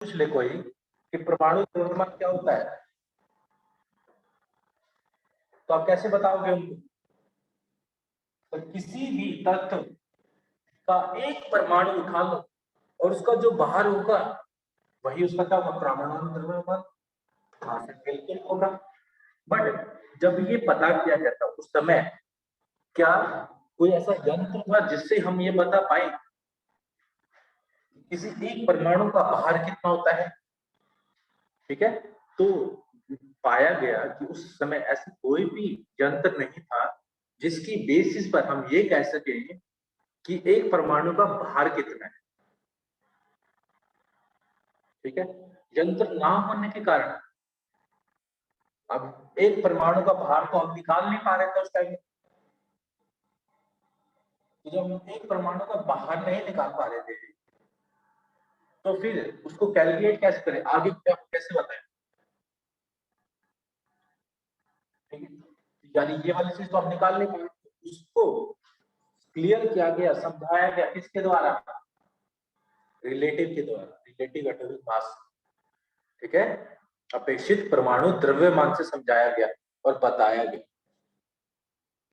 पूछ ले कोई कि परमाणु द्रव्यमान क्या होता है, तो आप कैसे बताओगे उनको? तो किसी भी तत्व का एक परमाणु उठा लो और उसका जो बाहर होगा वही उसका क्या होगा, परमाणु द्रव्यमान। हाँ सर, बिल्कुल होगा। बट जब ये पता किया गया था उस समय, क्या कोई ऐसा यंत्र था जिससे हम ये बता पाए किसी एक परमाणु का बाहर कितना होता है? ठीक है, तो पाया गया कि उस समय ऐसा कोई भी यंत्र नहीं था जिसकी बेसिस पर हम ये कह सके कि एक परमाणु का भार कितना है। ठीक है, यंत्र ना होने के कारण अब एक परमाणु का भार तो हम निकाल नहीं पा रहे थे उस टाइम। तो जब हम एक परमाणु का बाहर नहीं निकाल पा रहे थे, तो फिर उसको कैलकुलेट कैसे करें, आगे कैसे बताएं? ठीक है, यानी ये वाली चीज तो हम निकाल नहीं पाए, उसको क्लियर किया गया, समझाया गया किसके द्वारा? रिलेटिव के द्वारा, रिलेटिव एटॉमिक मास। ठीक है, अपेक्षित परमाणु द्रव्यमान से समझाया गया और बताया गया।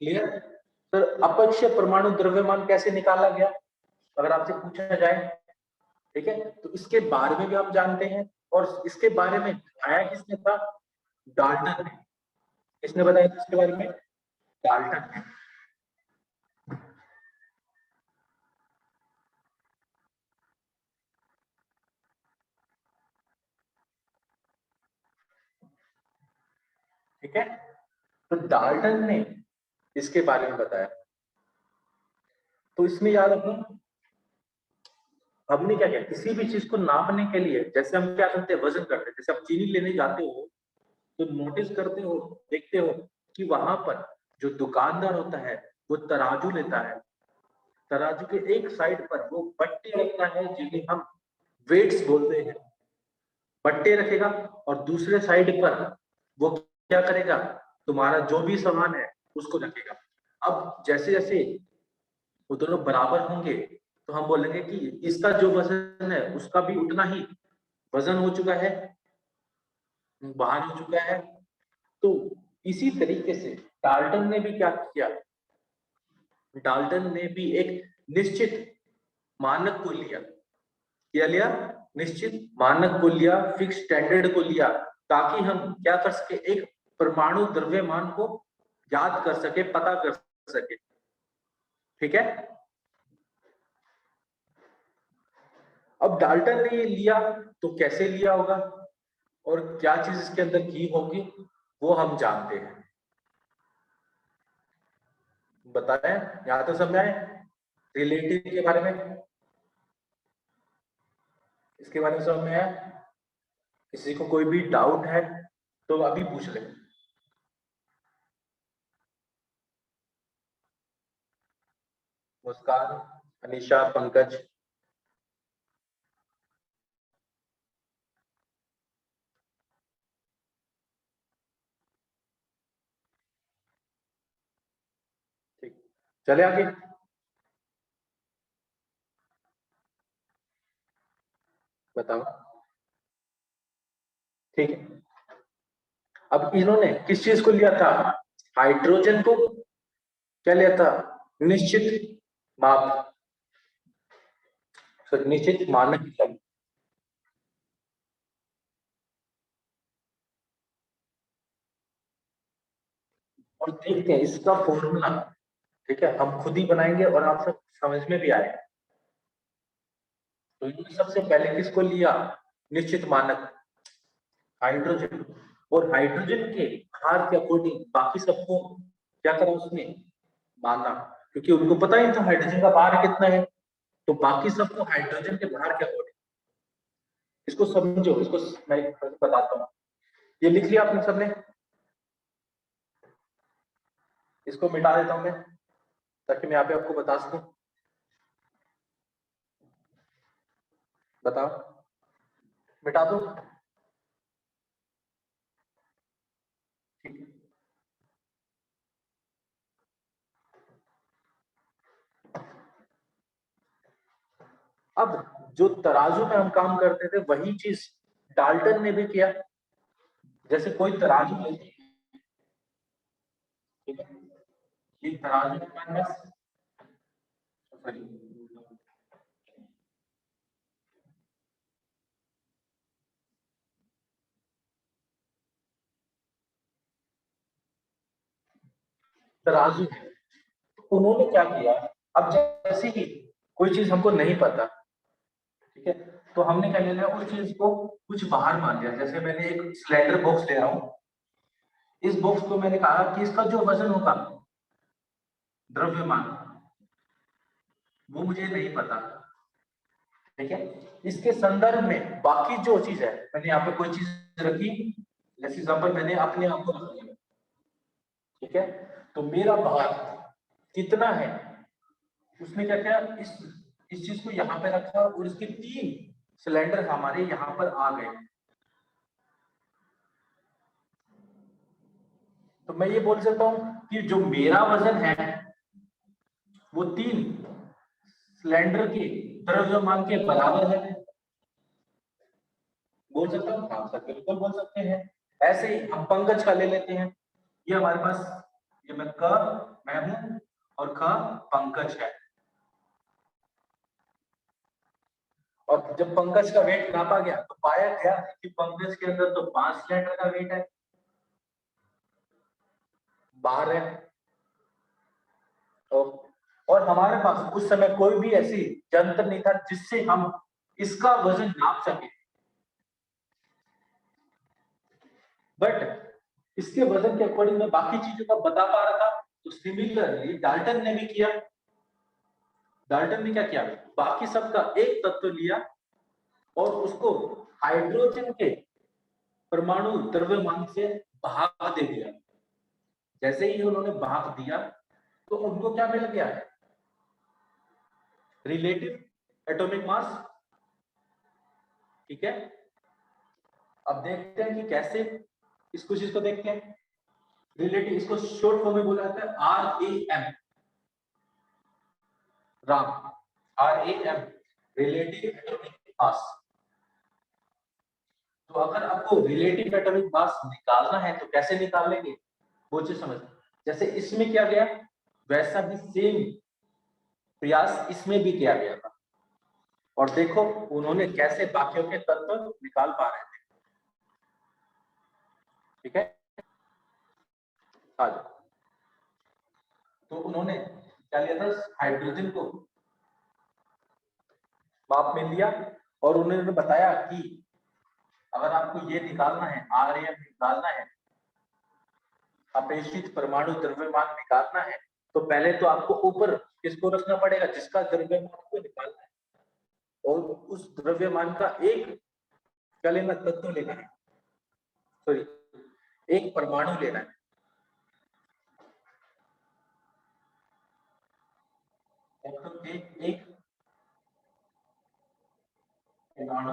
क्लियर? सर, अपक्षय परमाणु द्रव्यमान कैसे निकाला गया अगर आपसे पूछा जाए? ठीक है, तो इसके बारे में भी हम जानते हैं, और इसके बारे में बताया किसने था? डाल्टन ने। किसने बताया था इसके बारे में? डाल्टन ने। ठीक है, तो डाल्टन ने इसके बारे में बताया। तो इसमें याद रखना, हमने क्या किया, किसी भी चीज को नापने के लिए जैसे हम क्या करते हैं, वजन करते हैं। जैसे आप चीनी लेने जाते हो तो नोटिस करते हो, देखते हो कि वहां पर जो दुकानदार होता है वो तराजू लेता है। तराजू के एक साइड पर वो बट्टे रखता है जिन्हें हम वेट्स बोलते हैं। बट्टे रखेगा, और दूसरे साइड पर वो क्या करेगा, तुम्हारा जो भी सामान है उसको रखेगा। अब जैसे जैसे वो दोनों बराबर होंगे तो हम बोलेंगे कि इसका जो वजन है उसका भी उतना ही वजन हो चुका है, बाहर हो चुका है। तो इसी तरीके से डाल्टन ने भी क्या किया, डाल्टन ने भी एक निश्चित मानक को लिया। क्या लिया? निश्चित मानक को लिया, फिक्स स्टैंडर्ड को लिया, ताकि हम क्या कर सके, एक परमाणु द्रव्यमान को याद कर सके, पता कर सके। ठीक है, अब डाल्टन ने ये लिया तो कैसे लिया होगा और क्या चीज इसके अंदर की होगी वो हम जानते हैं। बताएं, यहां तो समझ आए रिलेटिव के बारे में? इसके बारे में समझ में आया? किसी को कोई भी डाउट है तो अभी पूछ ले। मुस्कान, अनीशा, पंकज। ठीक, चले आगे। बताओ। ठीक है, अब इन्होंने किस चीज को लिया था? हाइड्रोजन को क्या लिया था? निश्चित माप, निश्चित मानक लिया। और देखते हैं इसका फॉर्मूला। ठीक है, हम खुद ही बनाएंगे और आप सब समझ में भी आएगा। तो इन्होंने सबसे पहले किसको लिया? निश्चित मानक, हाइड्रोजन। और हाइड्रोजन के भार के अकॉर्डिंग बाकी सबको क्या करा उसने? माना, क्योंकि उनको पता ही था हाइड्रोजन का भार कितना है। तो बाकी सबको हाइड्रोजन के भार के अकॉर्डिंग। इसको समझो, इसको मैं बताता हूँ। ये लिख लिया आपने सबने? इसको मिटा देता हूं मैं ताकि मैं यहाँ पे आपको बता सकूं। बताओ, मिटा दो? ठीक है, अब जो तराजू में हम काम करते थे वही चीज डाल्टन ने भी किया। जैसे कोई तराजू लेते हैं, ठीक है, ये तराजू हमारे पास, सॉरी, तराजू है। उन्होंने क्या किया, अब जैसे ही कोई चीज हमको नहीं पता, ठीक है, तो हमने क्या ले लिया, उस चीज को कुछ बाहर मान लिया। जैसे मैंने एक सिलेंडर बॉक्स ले रहा हूँ, इस बॉक्स को मैंने कहा कि इसका जो वजन होगा, द्रव्यमान, वो मुझे नहीं पता, ठीक है। इसके संदर्भ में बाकी जो चीज है, मैंने यहाँ पे कोई चीज रखी, जैसे एग्जाम्पल मैंने अपने आप को रख लिया, ठीक है, तो मेरा भार कितना है, उसने क्या किया, इस चीज को यहाँ पे रखा और इसके 3 सिलेंडर हमारे यहाँ पर आ गए। तो मैं ये बोल सकता हूँ कि जो मेरा वजन है वो 3 सिलेंडर के द्रव्यमान के बराबर है। बोल सकता हूँ, हाँ सर बिल्कुल बोल सकते हैं। ऐसे ही हम पंकज का ले लेते हैं, ये हमारे पास, ये मैं हूं और ख पंकज है। और जब पंकज का वेट नापा गया तो पाया गया कि पंकज के अंदर तो 5 सिलेंडर का वेट है, बाहर है। तो और हमारे पास उस समय कोई भी ऐसी यंत्र नहीं था जिससे हम इसका वजन नाप सके, बट इसके वजन के अकॉर्डिंग मैं बाकी चीजों का बता पा रहा था। तो सिमिलरली डाल्टन ने भी किया। डाल्टन ने क्या किया, बाकी सबका एक तत्व लिया और उसको हाइड्रोजन के परमाणु द्रव्यमान से भाग दे दिया। जैसे ही उन्होंने भाग दिया तो उनको क्या मिल गया, रिलेटिव एटॉमिक मास, ठीक है। अब देखते हैं कि कैसे इसको चीज को देखते हैं। रिलेटिव, इसको शॉर्ट फॉर्म में बोला जाता है RAM, Ram, RAM, relative atomic mass. तो अगर आपको रिलेटिव एटॉमिक मास निकालना है तो कैसे निकाल लेंगे, वो चीज समझ। जैसे इसमें किया गया वैसा ही सेम प्रयास इसमें भी किया गया था, और देखो उन्होंने कैसे बाकियों के तत्व निकाल पा रहे थे, ठीक है। आज तो उन्होंने क्या लिया था, हाइड्रोजन को माप में लिया और उन्होंने बताया कि अगर आपको ये निकालना है, RAM निकालना है, अपेक्षित परमाणु द्रव्यमान निकालना है, तो पहले तो आपको ऊपर किसको रखना पड़ेगा, जिसका द्रव्यमान को निकालना है, और उस द्रव्यमान का एक क्या लेना, तत्व लेना है, सॉरी, एक परमाणु लेना है। तो एक परमाणु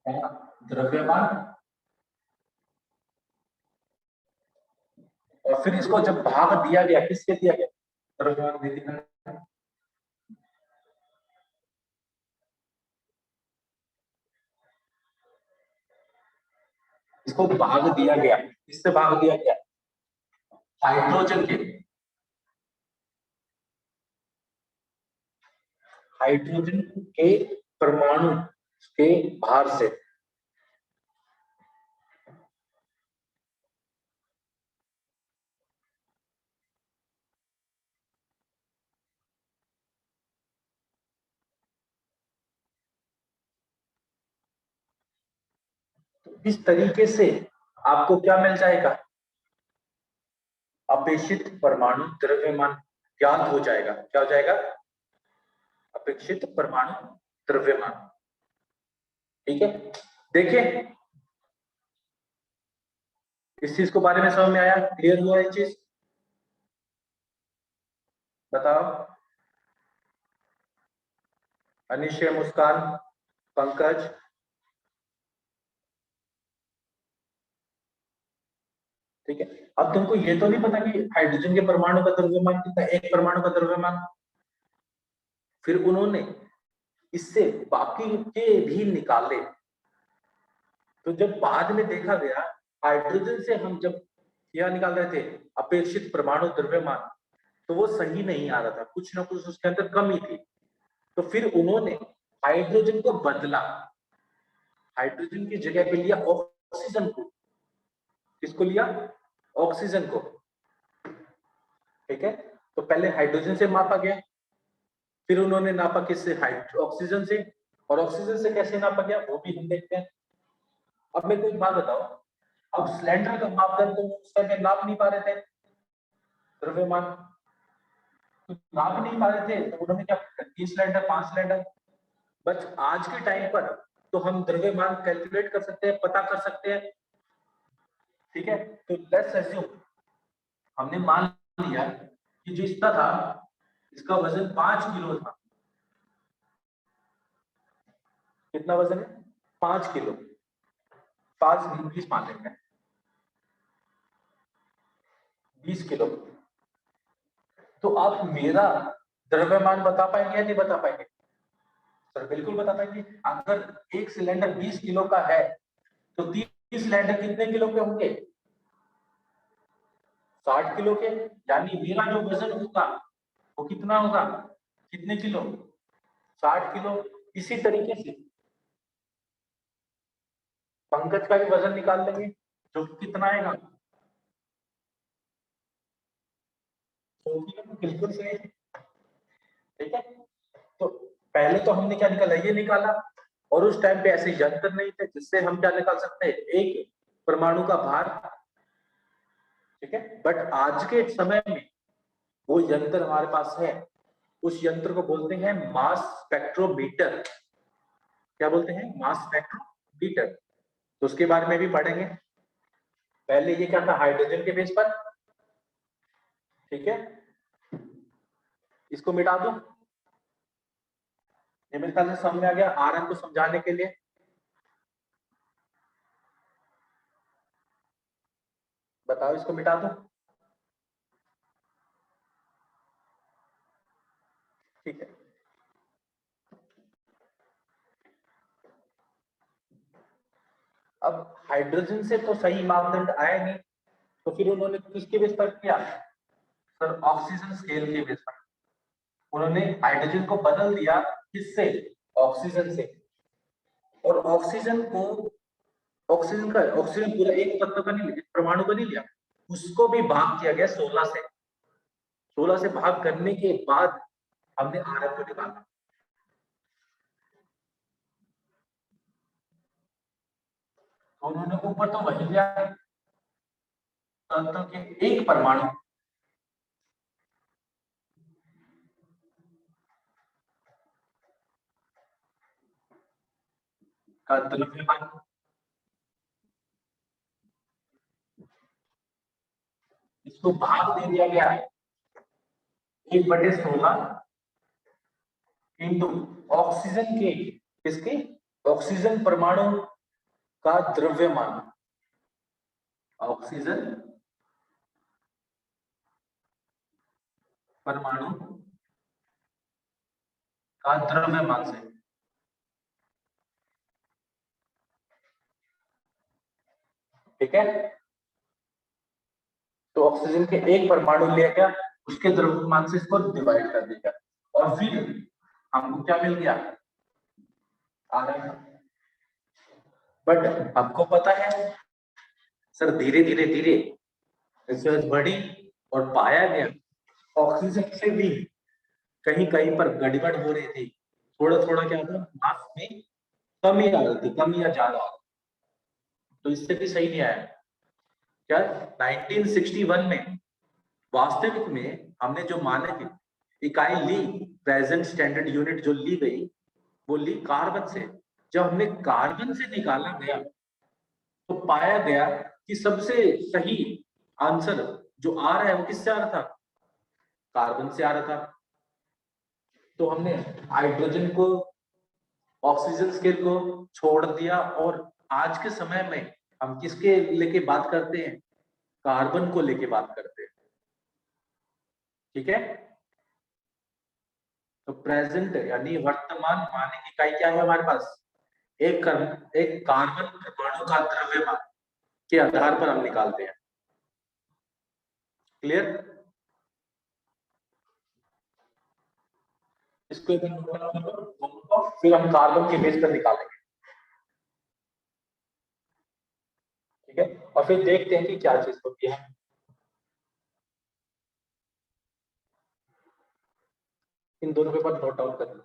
है द्रव्यमान, और फिर इसको जब भाग दिया गया, किससे दिया गया, द्रव्यमान दे दिया, इसको भाग दिया गया, किससे भाग दिया गया, हाइड्रोजन के, हाइड्रोजन के परमाणु के भार से। तो इस तरीके से आपको क्या मिल जाएगा, अपेक्षित परमाणु द्रव्यमान ज्ञात हो जाएगा। क्या हो जाएगा, अपेक्षित परमाणु द्रव्यमान, ठीक है। देखिए इस चीज को बारे में समझ में आया, क्लियर हुआ ये चीज, बताओ। अनिश्चय, मुस्कान, पंकज, ठीक है। अब तुमको ये तो नहीं पता कि हाइड्रोजन के परमाणु का द्रव्यमान कितना, एक परमाणु का द्रव्यमान। फिर उन्होंने इससे बाकी के भी निकाले। तो जब बाद में देखा गया, हाइड्रोजन से हम जब यह निकाल रहे थे अपेक्षित परमाणु द्रव्यमान, तो वो सही नहीं आ रहा था, कुछ ना कुछ उसके अंदर कमी थी। तो फिर उन्होंने हाइड्रोजन को बदला, हाइड्रोजन की जगह पे लिया ऑक्सीजन को। किसको लिया? ऑक्सीजन को। ठीक है, तो पहले हाइड्रोजन से मापा गया, फिर उन्होंने नापा किससे? ऑक्सीजन से। और ऑक्सीजन से कैसे नापा गया वो भी हम देखते हैं। अब मेरे को एक बात बताओ, अब सिलेंडर का मापदंड तो उस समय नाप नहीं पा रहे थे द्रव्यमान, तो नाप नहीं पा रहे थे, तो उन्होंने क्या, 3 सिलेंडर 5 सिलेंडर। बस आज के टाइम पर तो हम द्रव्यमान कैलकुलेट कर सकते हैं, पता कर सकते हैं। ठीक है, तो लेट्स अज्यूम, हमने मान लिया कि जो इसका था, इसका वजन 5 किलो था। कितना वजन है? 5 किलो। 5 नहीं, 20 मान लेते हैं, 20 किलो। तो आप मेरा द्रव्यमान बता पाएंगे या नहीं बता पाएंगे? सर बिल्कुल बता पाएंगे। अगर एक सिलेंडर 20 किलो का है, तो 30 सिलेंडर कितने किलो के होंगे? 60 किलो के। यानी मेरा जो वजन होगा वो कितना होगा? कितने किलो? 60 किलो। इसी तरीके से पंकज का भी वजन निकाल लेंगे, जो कितना आएगा? 100 किलो। बिल्कुल सही। ठीक है, तो पहले तो हमने क्या निकाला? ये निकाला। और उस टाइम पे ऐसे यंत्र नहीं थे जिससे हम क्या निकाल सकते हैं? एक परमाणु का भार। ठीक है, बट आज के समय में वो यंत्र हमारे पास है। उस यंत्र को बोलते हैं मास स्पेक्ट्रोमीटर। क्या बोलते हैं? मास स्पेक्ट्रोमीटर। तो उसके बारे में भी पढ़ेंगे। पहले ये क्या था? हाइड्रोजन के बेस पर। ठीक है, इसको मिटा दो। ये मेरे ख्याल से समझ में आ गया, आरएन को समझाने के लिए। बताओ, इसको मिटा दो। ठीक है, अब हाइड्रोजन से तो सही मापदंड आया नहीं, तो फिर उन्होंने किसके बेस पर किया? सर ऑक्सीजन स्केल के बेस पर। उन्होंने हाइड्रोजन को बदल दिया, किससे? ऑक्सीजन से। और ऑक्सीजन को, ऑक्सीजन पूरा एक तत्व का नहीं लिया, परमाणु का नहीं लिया, उसको भी भाग किया गया 16 से। 16 से भाग करने के बाद हमने आरएन को निकाला। तो उन्होंने ऊपर तो वही लिया, तत्व के एक परमाणु का द्रव्यमान, इसको भाग दे दिया गया है 1/16 इंटू ऑक्सीजन के, किसके? ऑक्सीजन परमाणु का द्रव्यमान। ऑक्सीजन परमाणु का द्रव्यमान से। ठीक है, तो ऑक्सीजन के एक परमाणु लिया गया, उसके द्रव्यमान से इसको डिवाइड कर दिया, और फिर हमको क्या मिल गया? आरएन। बट हमको पता है सर, धीरे धीरे धीरे रिसर्च बढ़ी और पाया गया ऑक्सीजन से भी कहीं कहीं पर गड़बड़ हो रही थी। थोड़ा थोड़ा क्या था, मास में कमी आ रही थी, कमी या ज्यादा। तो इससे भी सही नहीं आया। क्या 1961 में वास्तविक में हमने जो मानक इकाई ली, प्रेजेंट स्टैंडर्ड यूनिट जो ली गई, वो ली कार्बन से। जब हमने कार्बन से निकाला गया, तो पाया गया कि सबसे सही आंसर जो आ रहा है वो किससे आ रहा था? कार्बन से आ रहा था। तो हमने हाइड्रोजन को, ऑक्सीजन स्केल को छोड़ दिया, और आज के समय में हम किसके लेके बात करते हैं? कार्बन को लेके बात करते हैं, ठीक है। तो प्रेजेंट यानी वर्तमान माने की इकाई क्या है हमारे पास, एक कार्बन परमाणु का द्रव्यमान के आधार पर हम निकालते हैं। क्लियर? इसको एक बार नोट डाउन कर लो, फिर हम कार्बन के बेस पर निकालेंगे, ठीक है। और फिर देखते हैं कि क्या चीज होती है। इन दोनों के बाद नोट डाउन कर लो।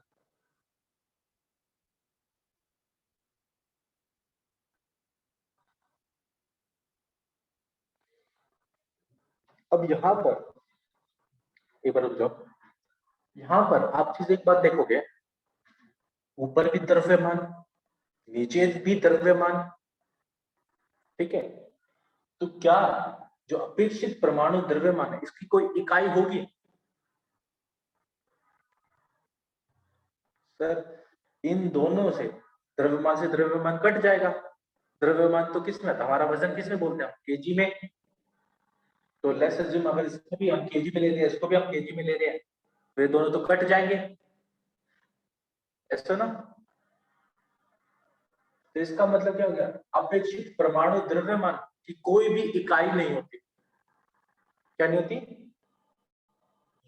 अब यहाँ पर एक बार रुक जाओ, यहाँ पर आप चीज एक बात देखोगे, ऊपर भी द्रव्यमान, नीचे भी द्रव्यमान, ठीक है। तो क्या जो अपेक्षित परमाणु द्रव्यमान है इसकी कोई इकाई होगी? सर इन दोनों से द्रव्यमान कट जाएगा। द्रव्यमान तो किस में था, हमारा वजन किस में बोलते हैं, केजी में। तो लेट्स अज्यूम अगर इसको भी हम केजी में ले रहे हैं, इसको भी हम केजी में ले रहे हैं, तो ये दोनों तो कट जाएंगे, ऐसा ना। तो इसका मतलब क्या हो गया, अपेक्षित परमाणु द्रव्यमान की कोई भी इकाई नहीं होती। क्या नहीं होती?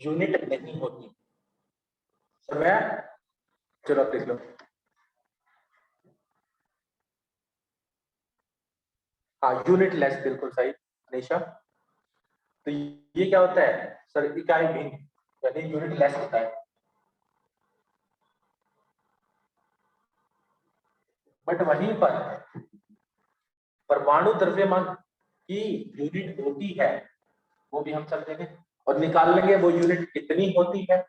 यूनिट नहीं होती। समय, चलो आप देख लो। हाँ यूनिट लेस, बिल्कुल सही निशा। तो ये क्या होता है सर, इकाई भिन्न, यानी यूनिट लेस होता है। बट वहीं पर परमाणु द्रव्यमान की यूनिट होती है, वो भी हम समझेंगे और निकाल लेंगे वो यूनिट कितनी होती है।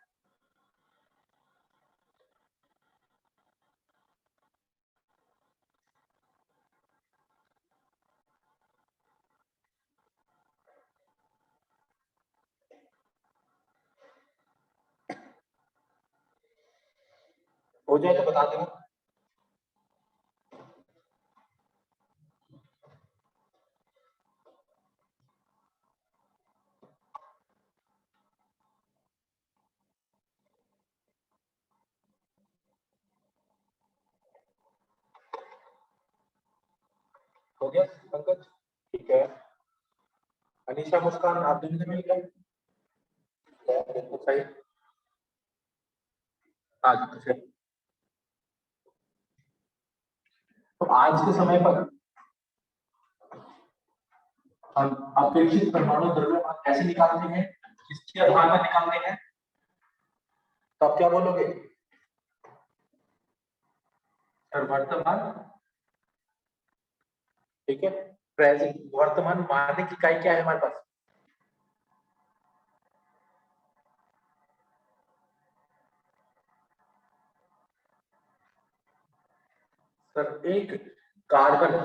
हो जाए तो बता देना। हो गया पंकज? ठीक है। अनीशा, मुस्कान, आप दोनों से मिल गए? बिल्कुल सही। आज से तो आज के समय पर हम अपेक्षित परमाणु द्रव्यमान कैसे निकालते हैं, किसके आधार पर निकालते हैं? तो आप क्या बोलोगे सर? वर्तमान, ठीक है। प्रेजेंट, वर्तमान मानने की इकाई क्या है हमारे पास? सर एक कार्बन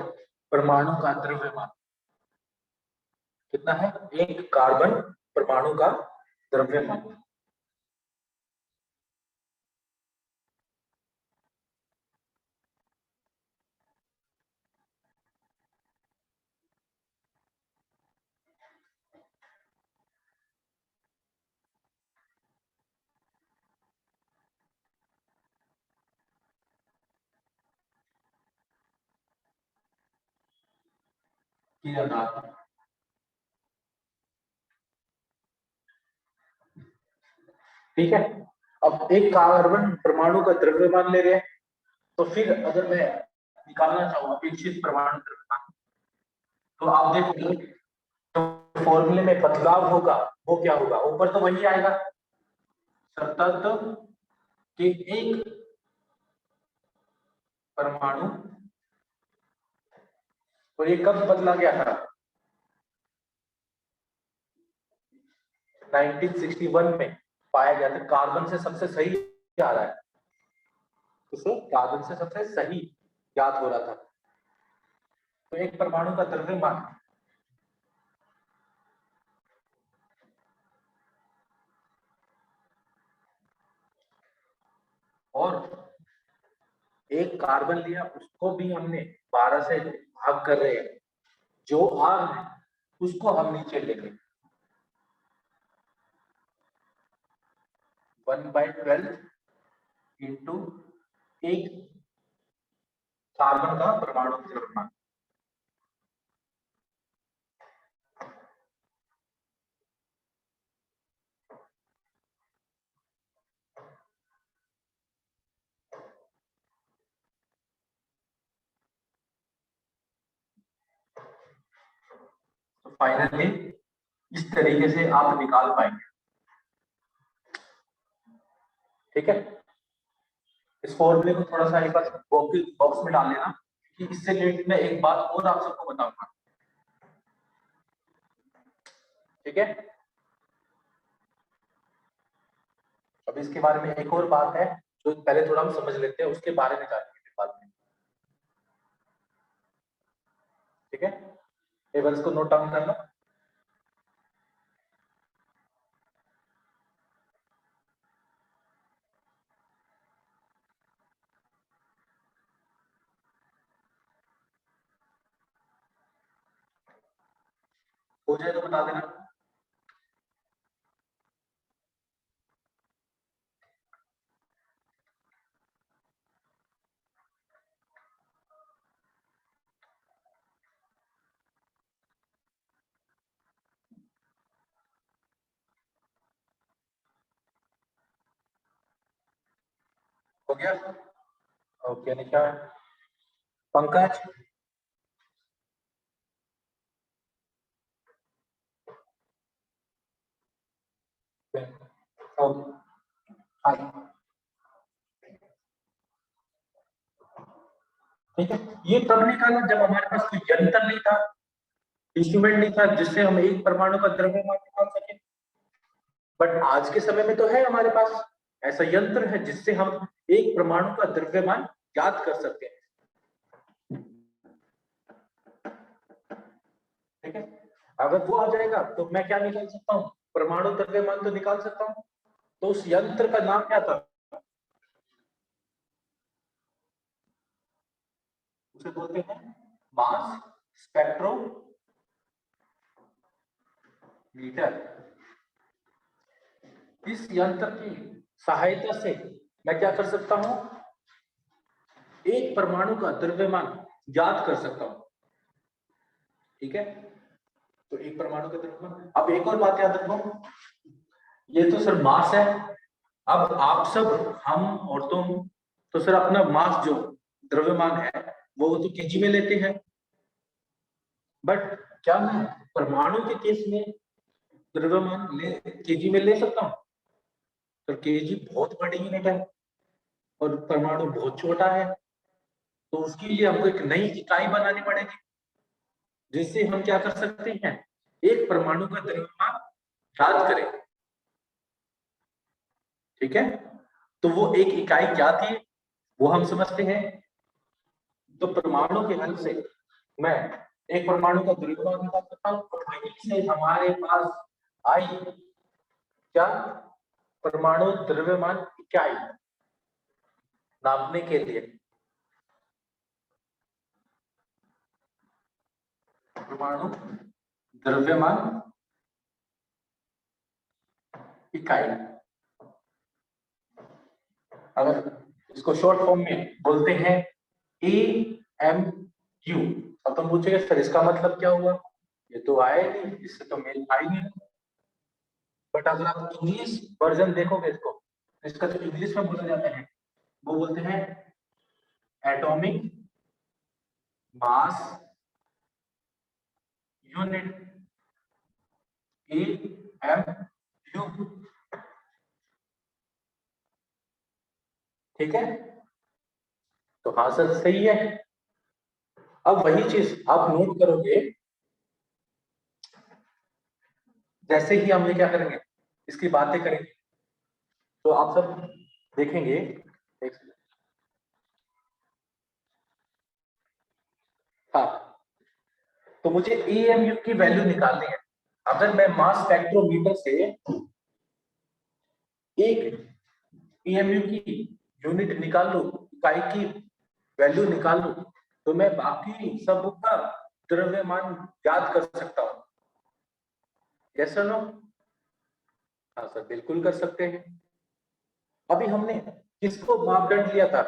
परमाणु का द्रव्यमान कितना है? एक कार्बन परमाणु का द्रव्यमान। की आधार पर, ठीक है। अब एक कार्बन परमाणु का द्रव्यमान ले रहे हैं, तो फिर अगर मैं निकालना चाहूँ अपेक्षित परमाणु द्रव्यमान, तो आप देखोगे तो फॉर्मूले में बदलाव होगा, वो क्या होगा, ऊपर तो वही आएगा सतत कि एक परमाणु, और ये कब बदला गया था? 1961 में पाया गया था। कार्बन से सबसे सही आ रहा है, तो कार्बन से सबसे सही ज्ञात हो रहा था। तो एक परमाणु का द्रव्यमान, और एक कार्बन लिया, उसको भी हमने 12 से भाग कर रहे हैं, जो आ रहा है उसको हम नीचे लेंगे 1/12 इंटू एक कार्बन का परमाणु द्रव्यमान। तो फाइनली इस तरीके से आप निकाल पाएंगे। ठीक है, इस फॉर्मूले को थोड़ा सा एक बार बॉक्स में डाल लेना कि इससे रिलेटेड मैं एक बात और आप सबको बताऊंगा। ठीक है, अब इसके बारे में एक और बात है जो पहले थोड़ा हम समझ लेते हैं, उसके बारे में जानेंगे बाद में। ठीक है, एक बार इसको नोट डाउन कर लो। हो जाए तो बता देना। हो गया? ओके निशा, पंकज, ठीक है, ये तब निकाला जब हमारे पास कोई यंत्र नहीं था, इंस्ट्रूमेंट नहीं था जिससे हम एक परमाणु का द्रव्यमान निकाल सके। बट आज के समय में तो है हमारे पास ऐसा यंत्र है जिससे हम एक परमाणु का द्रव्यमान ज्ञात कर सकते हैं। ठीक है, अगर वो आ जाएगा तो मैं क्या निकाल सकता हूँ, परमाणु द्रव्यमान तो निकाल सकता हूँ। तो उस यंत्र का नाम क्या था? उसे बोलते हैं मास स्पेक्ट्रोमीटर। इस यंत्र की सहायता से मैं क्या कर सकता हूं, एक परमाणु का द्रव्यमान ज्ञात कर सकता हूं। ठीक है, तो एक परमाणु का द्रव्यमान। अब एक और बात याद रखो, ये तो सर मास है। अब आप सब, हम और तुम तो सर अपना मास जो द्रव्यमान है वो तो केजी में लेते हैं। बट क्या मैं परमाणु के केस में द्रव्यमान ले केजी में ले सकता हूँ? तो केजी बहुत बड़ी यूनिट है और परमाणु बहुत छोटा है, तो उसके लिए हमको एक नई इकाई बनानी पड़ेगी जिससे हम क्या कर सकते हैं, एक परमाणु का द्रव्यमान ज्ञात करें। ठीक है, तो वो एक इकाई क्या थी वो हम समझते हैं। तो परमाणु के हेल्प से मैं एक परमाणु का द्रव्यमान निकाल सकता हूँ और वहीं से हमारे पास आई क्या, परमाणु द्रव्यमान इकाई नापने के लिए परमाणु द्रव्यमान इकाई, अगर इसको शॉर्ट फॉर्म में बोलते हैं AMU। अब तुम पूछेंगे सर इसका मतलब क्या हुआ, ये तो आया नहीं, इससे तो मेल खा ही नहीं। बट अगर आप इंग्लिश वर्जन देखोगे इसको, इसका जो इंग्लिश में बोला जाता है वो बोलते हैं एटॉमिक मास यूनिट, AMU। ठीक है, तो हाँ सर सही है। अब वही चीज आप नोट करोगे, जैसे ही हम ये क्या करेंगे, इसकी बातें करेंगे तो आप सब देखेंगे। एक सेकंड, हाँ, तो मुझे AMU की वैल्यू निकालनी है। अगर मैं मास स्पेक्ट्रोमीटर से एक AMU की यूनिट निकाल लूं, इकाई की वैल्यू निकाल लूं, तो मैं बाकी सब का द्रव्यमान ज्ञात कर सकता हूं। यस और नो? हाँ सर, बिल्कुल कर सकते हैं। अभी हमने किसको मापदंड लिया था?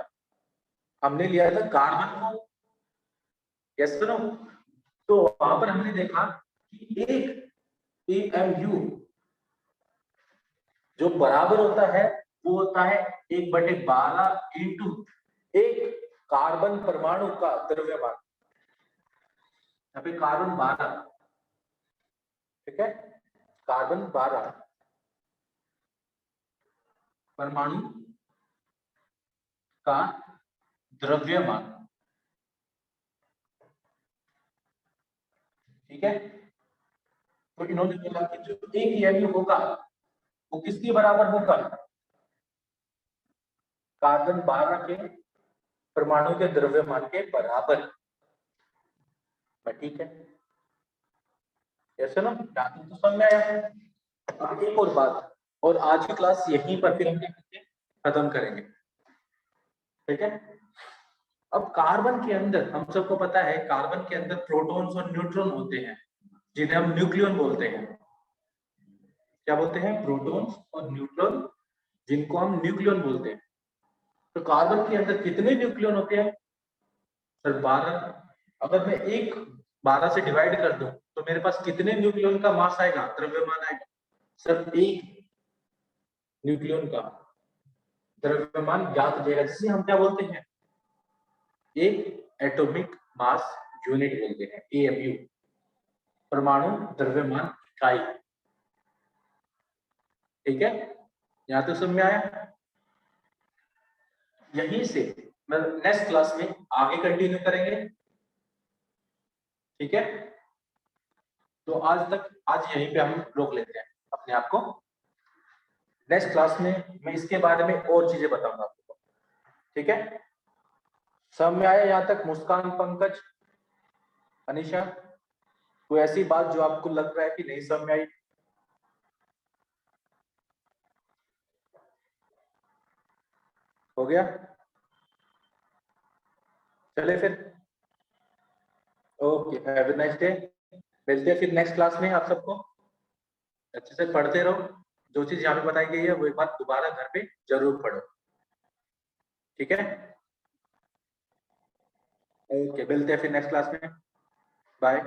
हमने लिया था कार्बन को। यस और नो? तो वहां पर हमने देखा कि एक AMU जो बराबर होता है वो होता है 1/12 इंटू एक कार्बन परमाणु का द्रव्यमान। यहाँ पे कार्बन 12, ठीक है, कार्बन 12 परमाणु का द्रव्यमान, ठीक है। तो इन्होंने बोला कि जो एक AMU होगा वो किसके बराबर होगा? कार्बन 12 के परमाणु के द्रव्यमान के बराबर। ठीक है, ऐसे ना, तो समझ में आया। अब एक और बात, और आज की क्लास यहीं पर फिर हम क्या करते हैं, खत्म करेंगे, ठीक है। अब कार्बन के अंदर हम सबको पता है, कार्बन के अंदर प्रोटॉन्स और न्यूट्रॉन होते हैं, जिन्हें हम न्यूक्लियन बोलते हैं। क्या बोलते हैं? प्रोटॉन्स और न्यूट्रॉन, जिनको हम न्यूक्लियन बोलते हैं। तो कार्बन के अंदर कितने न्यूक्लियन होते हैं? सर 12। अगर मैं एक 12 से डिवाइड कर दूं तो मेरे पास कितने न्यूक्लियन का मास आएगा, द्रव्यमान आएगा? सर एक न्यूक्लियन का द्रव्यमान ज्ञात हो जाएगा, जिसे हम क्या बोलते हैं? एक एटॉमिक मास यूनिट बोलते हैं, AMU, परमाणु द्रव्यमान इकाई। ठीक है, यहां तो समझ में आया। यहीं से मैं नेक्स्ट क्लास में आगे कंटिन्यू करेंगे, ठीक है। तो आज यहीं पे हम रोक लेते हैं अपने आप को। नेक्स्ट क्लास में मैं इसके बारे में और चीजें बताऊंगा आपको, ठीक है। समझ में आया यहाँ तक? मुस्कान, पंकज, अनिशा, कोई ऐसी बात जो आपको लग रहा है कि नहीं समझ में आई? हो गया? चले फिर, okay, have a nice day. मिलते हैं फिर नेक्स्ट क्लास में। आप सबको अच्छे से पढ़ते रहो, जो चीज यहाँ पे बताई गई है वो एक बार दोबारा घर पे जरूर पढ़ो, ठीक है। ओके, मिलते हैं फिर नेक्स्ट क्लास में। बाय।